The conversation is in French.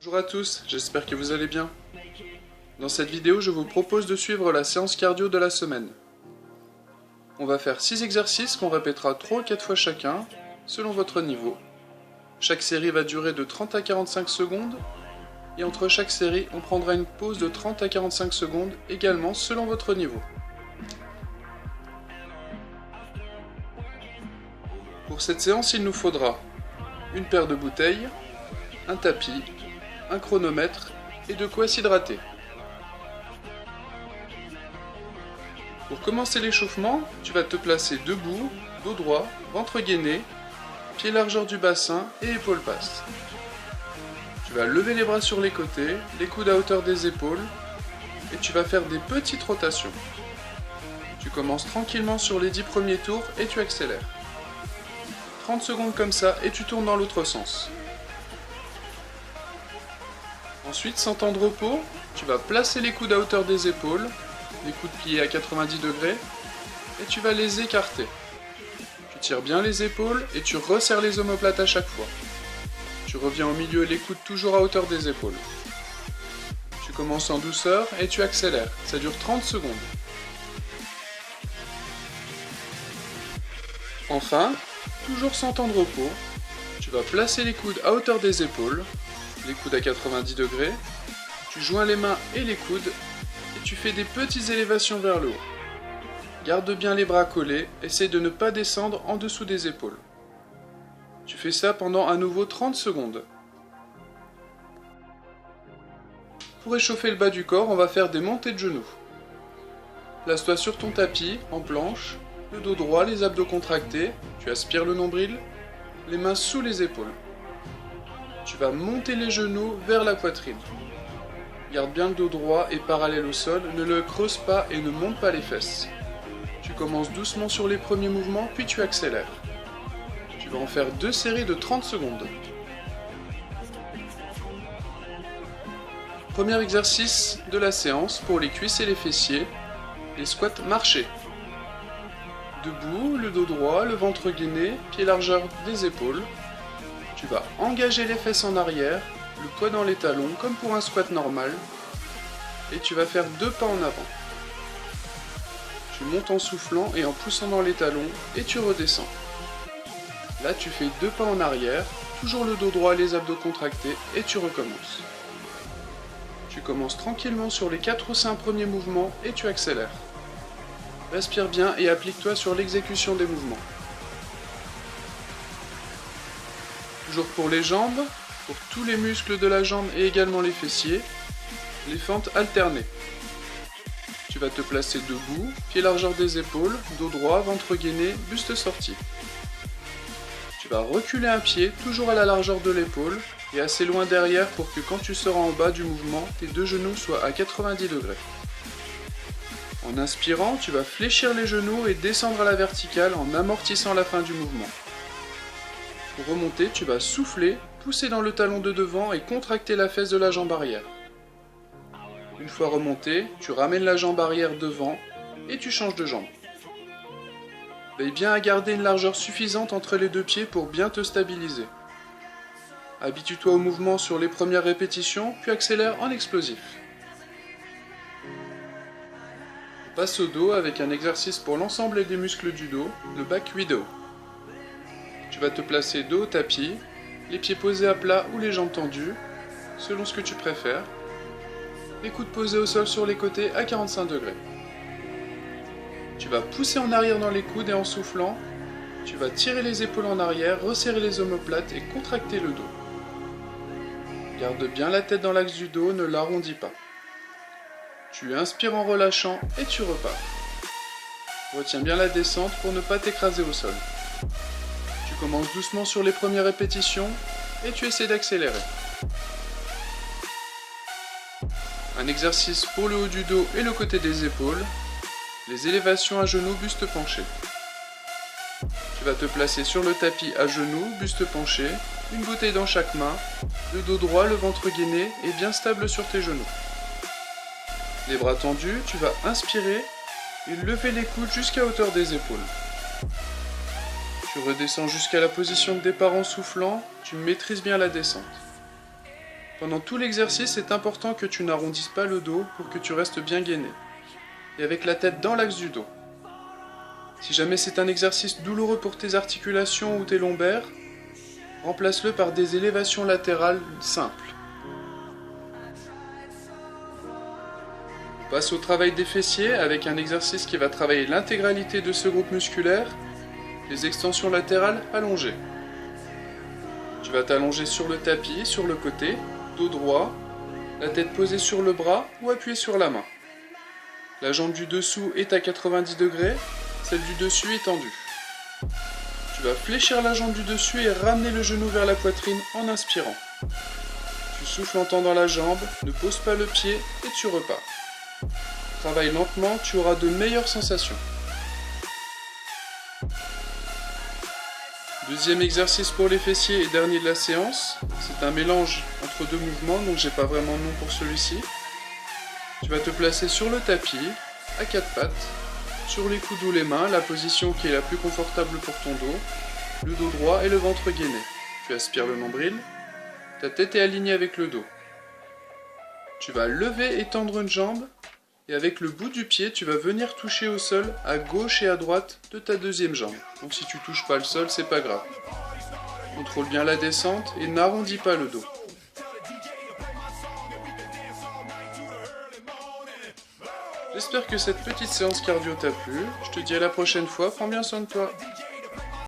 Bonjour à tous, j'espère que vous allez bien. Dans cette vidéo, je vous propose de suivre la séance cardio de la semaine. On va faire 6 exercices qu'on répétera 3 ou 4 fois chacun, selon votre niveau. Chaque série va durer de 30 à 45 secondes, et entre chaque série, on prendra une pause de 30 à 45 secondes, également selon votre niveau. Pour cette séance, il nous faudra une paire de bouteilles, un tapis, un chronomètre et de quoi s'hydrater. Pour commencer l'échauffement, tu vas te placer debout, dos droit, ventre gainé, pied largeur du bassin et épaules basses. Tu vas lever les bras sur les côtés, les coudes à hauteur des épaules et tu vas faire des petites rotations. Tu commences tranquillement sur les 10 premiers tours et tu accélères. 30 secondes comme ça et tu tournes dans l'autre sens. Ensuite, sans temps de repos, tu vas placer les coudes à hauteur des épaules, les coudes pliés à 90 degrés, et tu vas les écarter. Tu tires bien les épaules et tu resserres les omoplates à chaque fois. Tu reviens au milieu, les coudes toujours à hauteur des épaules. Tu commences en douceur et tu accélères. Ça dure 30 secondes. Enfin, toujours sans temps de repos, tu vas placer les coudes à hauteur des épaules, les coudes à 90 degrés, tu joins les mains et les coudes et tu fais des petites élévations vers le haut. Garde bien les bras collés, essaie de ne pas descendre en dessous des épaules. Tu fais ça pendant à nouveau 30 secondes. Pour échauffer le bas du corps, on va faire des montées de genoux. Place-toi sur ton tapis, en planche, le dos droit, les abdos contractés, tu aspires le nombril, les mains sous les épaules. Tu vas monter les genoux vers la poitrine. Garde bien le dos droit et parallèle au sol, ne le creuse pas et ne monte pas les fesses. Tu commences doucement sur les premiers mouvements, puis tu accélères. Tu vas en faire 2 séries de 30 secondes. Premier exercice de la séance pour les cuisses et les fessiers, les squats marchés. Debout, le dos droit, le ventre gainé, pied largeur des épaules. Tu vas engager les fesses en arrière, le poids dans les talons comme pour un squat normal, et tu vas faire 2 pas en avant. Tu montes en soufflant et en poussant dans les talons, et tu redescends. Là tu fais 2 pas en arrière, toujours le dos droit, les abdos contractés, et tu recommences. Tu commences tranquillement sur les 4 ou 5 premiers mouvements, et tu accélères. Respire bien et applique-toi sur l'exécution des mouvements. Toujours pour les jambes, pour tous les muscles de la jambe et également les fessiers, les fentes alternées. Tu vas te placer debout, pied largeur des épaules, dos droit, ventre gainé, buste sorti. Tu vas reculer un pied, toujours à la largeur de l'épaule, et assez loin derrière pour que quand tu seras en bas du mouvement, tes 2 genoux soient à 90 degrés. En inspirant, tu vas fléchir les genoux et descendre à la verticale en amortissant la fin du mouvement. Pour remonter, tu vas souffler, pousser dans le talon de devant et contracter la fesse de la jambe arrière. Une fois remonté, tu ramènes la jambe arrière devant et tu changes de jambe. Veille bien à garder une largeur suffisante entre les 2 pieds pour bien te stabiliser. Habitue-toi au mouvement sur les premières répétitions, puis accélère en explosif. Passe au dos avec un exercice pour l'ensemble des muscles du dos, le back widow. Tu vas te placer dos au tapis, les pieds posés à plat ou les jambes tendues, selon ce que tu préfères. Les coudes posés au sol sur les côtés à 45 degrés. Tu vas pousser en arrière dans les coudes et en soufflant, tu vas tirer les épaules en arrière, resserrer les omoplates et contracter le dos. Garde bien la tête dans l'axe du dos, ne l'arrondis pas. Tu inspires en relâchant et tu repars. Retiens bien la descente pour ne pas t'écraser au sol. Tu commences doucement sur les premières répétitions et tu essaies d'accélérer. Un exercice pour le haut du dos et le côté des épaules, les élévations à genoux, buste penché. Tu vas te placer sur le tapis à genoux, buste penché, une bouteille dans chaque main, le dos droit, le ventre gainé et bien stable sur tes genoux. Les bras tendus, tu vas inspirer et lever les coudes jusqu'à hauteur des épaules. Tu redescends jusqu'à la position de départ en soufflant, tu maîtrises bien la descente. Pendant tout l'exercice, c'est important que tu n'arrondisses pas le dos pour que tu restes bien gainé. Et avec la tête dans l'axe du dos. Si jamais c'est un exercice douloureux pour tes articulations ou tes lombaires, remplace-le par des élévations latérales simples. On passe au travail des fessiers avec un exercice qui va travailler l'intégralité de ce groupe musculaire, les extensions latérales allongées. Tu vas t'allonger sur le tapis, sur le côté, dos droit, la tête posée sur le bras ou appuyée sur la main. La jambe du dessous est à 90 degrés, celle du dessus est tendue. Tu vas fléchir la jambe du dessus et ramener le genou vers la poitrine en inspirant. Tu souffles en tendant la jambe, ne pose pas le pied et tu repars. Travaille lentement, tu auras de meilleures sensations. Deuxième exercice pour les fessiers et dernier de la séance. C'est un mélange entre deux mouvements, donc j'ai pas vraiment de nom pour celui-ci. Tu vas te placer sur le tapis, à quatre pattes, sur les coudes ou les mains, la position qui est la plus confortable pour ton dos, le dos droit et le ventre gainé. Tu aspires le nombril, ta tête est alignée avec le dos. Tu vas lever et tendre une jambe, et avec le bout du pied, tu vas venir toucher au sol à gauche et à droite de ta deuxième jambe. Donc si tu touches pas le sol, c'est pas grave. Contrôle bien la descente et n'arrondis pas le dos. J'espère que cette petite séance cardio t'a plu. Je te dis à la prochaine fois, prends bien soin de toi.